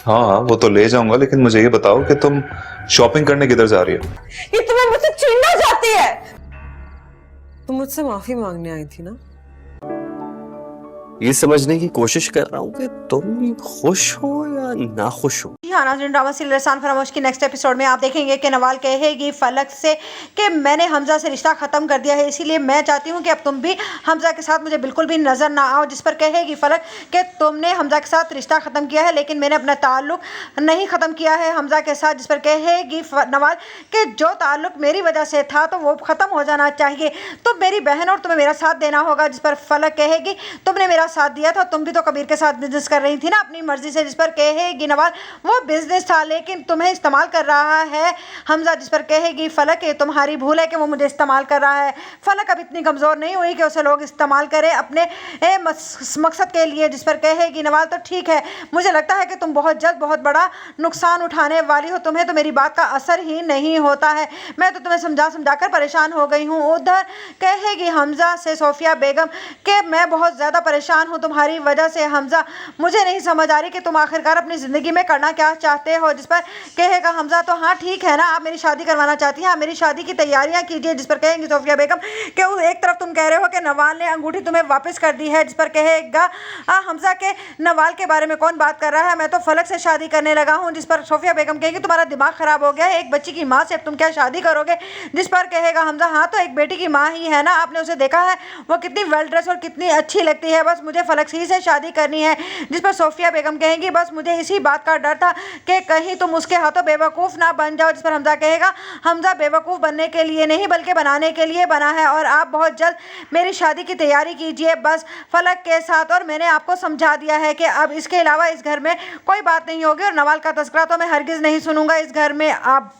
हाँ हाँ वो तो ले जाऊंगा, लेकिन मुझे ये बताओ कि तुम शॉपिंग करने किधर जा रही हो? ये तुम्हें मुझसे छीनना चाहती है। तुम मुझसे माफी मांगने आई थी ना? ये समझने की कोशिश कर रहा हूँ कि तुम खुश हो या ना खुश हो। हाँ नाज़रीन, ड्रामा सीरियल रसान फरामोश की नेक्स्ट एपिसोड में आप देखेंगे कि नवाल कहेगी फलक से कि मैंने हमजा से रिश्ता ख़त्म कर दिया है, इसीलिए मैं चाहती हूँ कि अब तुम भी हमजा के साथ मुझे बिल्कुल भी नज़र ना आओ। जिस पर कहेगी फलक कि तुमने हमजा के साथ रिश्ता ख़त्म किया है, लेकिन मैंने अपना ताल्लुक नहीं ख़त्म किया है हमजा के साथ। जिस पर कहेगी नवाल कि जो ताल्लुक मेरी वजह से था तो वो ख़त्म हो जाना चाहिए, तुम मेरी बहन और तुम्हें मेरा साथ देना होगा। जिस पर फलक कहेगी तुमने मेरा साथ दिया था, तुम भी तो कबीर के साथ बिजनेस कर रही थी ना अपनी मर्जी से। जिस पर कहेगी नवाल वो बिजनेस था लेकिन तुम्हें इस्तेमाल कर रहा है हमजा। जिस पर कहेगी फलक ये तुम्हारी भूल है कि वो मुझे इस्तेमाल कर रहा है। फलक अब इतनी कमज़ोर नहीं हुई कि उसे लोग इस्तेमाल करें अपने मकसद के लिए। जिस पर कहेगी नवाल तो ठीक है, मुझे लगता है कि तुम बहुत जल्द बहुत बड़ा नुकसान उठाने वाली हो, तुम्हें तो मेरी बात का असर ही नहीं होता है, मैं तो तुम्हें समझा समझा कर परेशान हो गई हूँ। उधर कहेगी हमजा से सोफिया बेगम कि मैं बहुत ज़्यादा परेशान हूँ तुम्हारी वजह से हमजा, मुझे नहीं समझ आ रही कि तुम आखिरकार अपनी ज़िंदगी में करना क्या चाहते हो। जिस पर कहेगा हमजा तो हाँ ठीक है ना, आप मेरी शादी करवाना चाहती हैं, आप मेरी शादी की तैयारियां कीजिए। जिस पर कहेंगी सोफिया बेगम कि एक तरफ तुम कह रहे हो कि नवाल ने अंगूठी तुम्हें वापस कर दी है। जिस पर कहेगा हमजा के नवाल के बारे में कौन बात कर रहा है, मैं तो फलक से शादी करने लगा हूँ। जिस पर सोफिया बेगम कहेगी तुम्हारा दिमाग खराब हो गया है, एक बच्ची की माँ से अब तुम क्या शादी करोगे। जिस पर कहेगा हमजा हाँ तो एक बेटी की माँ ही है ना, आपने उसे देखा है वो कितनी वेल ड्रेस और कितनी अच्छी लगती है, बस मुझे फलक ही से शादी करनी है। जिस पर सोफिया बेगम कहेंगी बस मुझे इसी बात का डर था कि कहीं तुम उसके हाथों बेवकूफ़ ना बन जाओ। जिस पर हमजा कहेगा हमजा बेवकूफ़ बनने के लिए नहीं बल्कि बनाने के लिए बना है, और आप बहुत जल्द मेरी शादी की तैयारी कीजिए बस फलक के साथ, और मैंने आपको समझा दिया है कि अब इसके अलावा इस घर में कोई बात नहीं होगी, और नवाल का तस्करा तो मैं हरगिज़ नहीं सुनूंगा इस घर में अब।